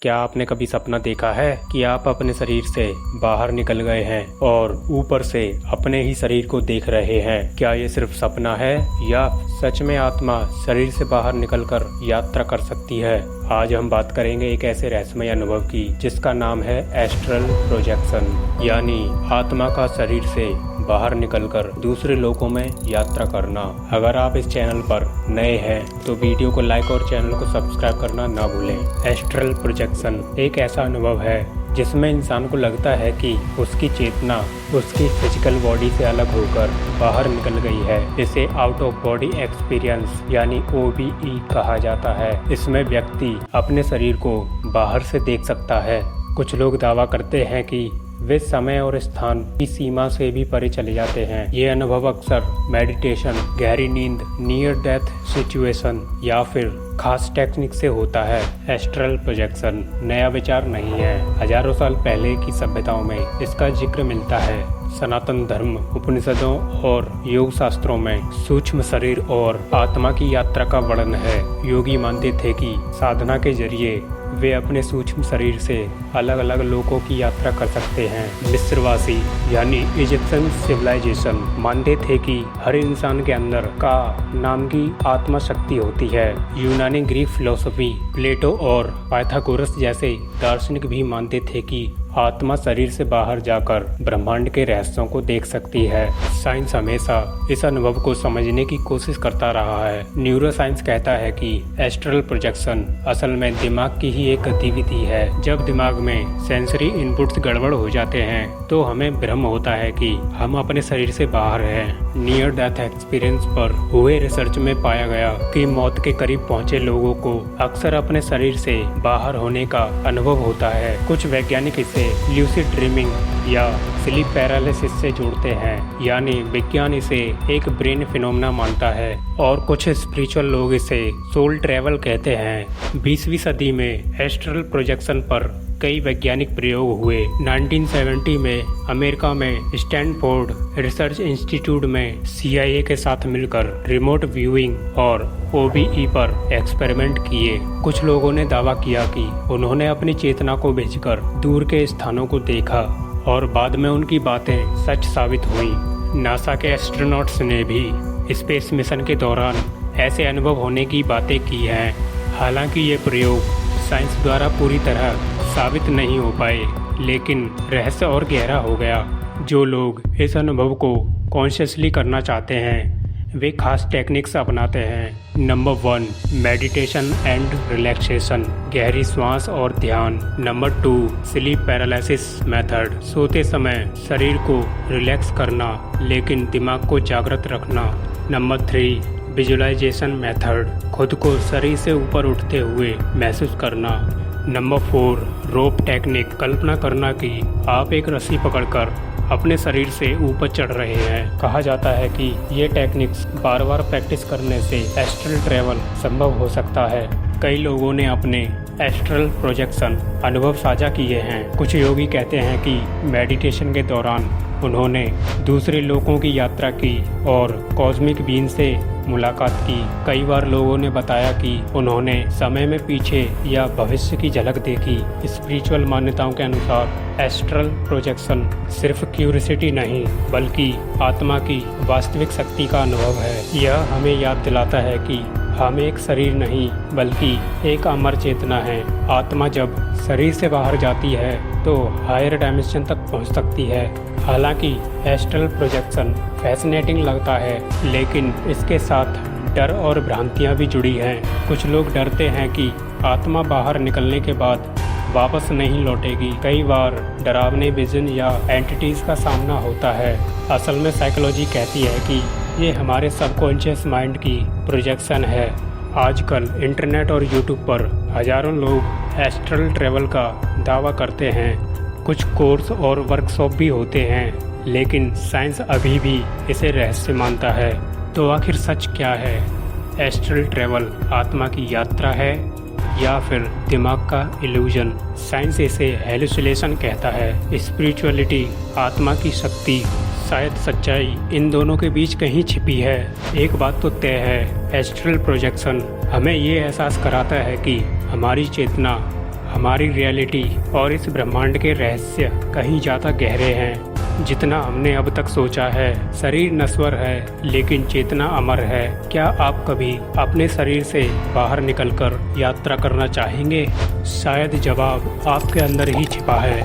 क्या आपने कभी सपना देखा है कि आप अपने शरीर से बाहर निकल गए हैं और ऊपर से अपने ही शरीर को देख रहे हैं? क्या ये सिर्फ सपना है या सच में आत्मा शरीर से बाहर निकलकर यात्रा कर सकती है? आज हम बात करेंगे एक ऐसे रहस्यमय अनुभव की जिसका नाम है एस्ट्रल प्रोजेक्शन, यानी आत्मा का शरीर से बाहर निकलकर दूसरे लोकों में यात्रा करना। अगर आप इस चैनल पर नए हैं तो वीडियो को लाइक और चैनल को सब्सक्राइब करना ना भूलें। एस्ट्रल प्रोजेक्शन एक ऐसा अनुभव है जिसमें इंसान को लगता है कि उसकी चेतना उसकी फिजिकल बॉडी से अलग होकर बाहर निकल गई है। इसे आउट ऑफ बॉडी एक्सपीरियंस यानी OBE कहा जाता है। इसमें व्यक्ति अपने शरीर को बाहर से देख सकता है। कुछ लोग दावा करते हैं कि वे समय और स्थान की सीमा से भी परे चले जाते हैं। ये अनुभव अक्सर मेडिटेशन, गहरी नींद, नियर डेथ सिचुएशन या फिर खास टेक्निक से होता है। एस्ट्रल प्रोजेक्शन नया विचार नहीं है। हजारों साल पहले की सभ्यताओं में इसका जिक्र मिलता है। सनातन धर्म, उपनिषदों और योग शास्त्रों में सूक्ष्म शरीर और आत्मा की यात्रा का वर्णन है। योगी मानते थे कि साधना के जरिए वे अपने सूक्ष्म शरीर से अलग अलग लोकों की यात्रा कर सकते हैं। मिस्रवासी यानी इजिप्शियन सिविलाइजेशन मानते थे कि हर इंसान के अंदर का नाम की आत्मा शक्ति होती है। यूनानी ग्रीक फिलोसफी, प्लेटो और पाइथागोरस जैसे दार्शनिक भी मानते थे कि आत्मा शरीर से बाहर जाकर ब्रह्मांड के रहस्यों को देख सकती है। साइंस हमेशा इस अनुभव को समझने की कोशिश करता रहा है। न्यूरोसाइंस कहता है कि एस्ट्रल प्रोजेक्शन असल में दिमाग की ही एक गतिविधि है। जब दिमाग में सेंसरी इनपुट्स गड़बड़ हो जाते हैं तो हमें भ्रम होता है कि हम अपने शरीर से बाहर हैं। नियर डेथ एक्सपीरियंस पर हुए रिसर्च में पाया गया कि मौत के करीब पहुंचे लोगों को अक्सर अपने शरीर से बाहर होने का अनुभव होता है। कुछ वैज्ञानिक इसे ल्यूसिड ड्रीमिंग या स्लीप पैरालिसिस से जोड़ते हैं, यानी विज्ञान इसे एक ब्रेन फिनोमेना मानता है और कुछ स्पिरिचुअल लोग इसे सोल ट्रैवल कहते हैं। 20वीं सदी में एस्ट्रल प्रोजेक्शन पर कई वैज्ञानिक प्रयोग हुए। 1970 में अमेरिका में स्टैनफोर्ड रिसर्च इंस्टीट्यूट में CIA के साथ मिलकर रिमोट व्यूइंग और OBE पर एक्सपेरिमेंट किए। कुछ लोगों ने दावा किया कि उन्होंने अपनी चेतना को भेजकर दूर के स्थानों को देखा और बाद में उनकी बातें सच साबित हुई। नासा के एस्ट्रोनॉट्स ने भी स्पेस मिशन के दौरान ऐसे अनुभव होने की बातें की हैं। हालांकि ये प्रयोग साइंस द्वारा पूरी तरह साबित नहीं हो पाए, लेकिन रहस्य और गहरा हो गया। जो लोग इस अनुभव को कॉन्शियसली करना चाहते हैं वे खास टेक्निक्स अपनाते हैं। नंबर 1, मेडिटेशन एंड रिलैक्सेशन, गहरी श्वास और ध्यान। नंबर 2, स्लीप पैरालिसिस मेथड, सोते समय शरीर को रिलैक्स करना लेकिन दिमाग को जागृत रखना। नंबर 3, विजुअलाइजेशन मेथड, खुद को शरीर से ऊपर उठते हुए महसूस करना। नंबर 4, रोप टेक्निक, कल्पना करना कि आप एक रस्सी पकड़कर अपने शरीर से ऊपर चढ़ रहे हैं। कहा जाता है कि ये टेक्निक्स बार बार प्रैक्टिस करने से एस्ट्रल ट्रैवल संभव हो सकता है। कई लोगों ने अपने एस्ट्रल प्रोजेक्शन अनुभव साझा किए हैं। कुछ योगी कहते हैं कि मेडिटेशन के दौरान उन्होंने दूसरे लोकों की यात्रा की और कॉस्मिक बीइंग से मुलाकात की। कई बार लोगों ने बताया कि उन्होंने समय में पीछे या भविष्य की झलक देखी। स्पिरिचुअल मान्यताओं के अनुसार एस्ट्रल प्रोजेक्शन सिर्फ क्यूरियोसिटी नहीं बल्कि आत्मा की वास्तविक शक्ति का अनुभव है। यह हमें याद दिलाता है कि हम एक शरीर नहीं बल्कि एक अमर चेतना है। आत्मा जब शरीर से बाहर जाती है तो हायर डायमेंशन तक पहुंच सकती है। हालांकि एस्ट्रल प्रोजेक्शन फैसिनेटिंग लगता है, लेकिन इसके साथ डर और भ्रांतियां भी जुड़ी हैं। कुछ लोग डरते हैं कि आत्मा बाहर निकलने के बाद वापस नहीं लौटेगी। कई बार डरावने विजन या एंटिटीज का सामना होता है। असल में साइकोलॉजी कहती है कि ये हमारे सबकॉन्शियस माइंड की प्रोजेक्शन है। आजकल इंटरनेट और यूट्यूब पर हजारों लोग एस्ट्रल ट्रैवल का दावा करते हैं। कुछ कोर्स और वर्कशॉप भी होते हैं, लेकिन साइंस अभी भी इसे रहस्य मानता है। तो आखिर सच क्या है? एस्ट्रल ट्रैवल आत्मा की यात्रा है या फिर दिमाग का इल्यूजन? साइंस इसे हेलुसिनेशन कहता है। स्पिरिचुअलिटी, आत्मा की शक्ति, शायद सच्चाई इन दोनों के बीच कहीं छिपी है। एक बात तो तय है, एस्ट्रल प्रोजेक्शन हमें ये एहसास कराता है कि हमारी चेतना हमारी रियलिटी और इस ब्रह्मांड के रहस्य कहीं ज़्यादा गहरे हैं जितना हमने अब तक सोचा है। शरीर नश्वर है लेकिन चेतना अमर है। क्या आप कभी अपने शरीर से बाहर निकलकर यात्रा करना चाहेंगे? शायद जवाब आपके अंदर ही छिपा है।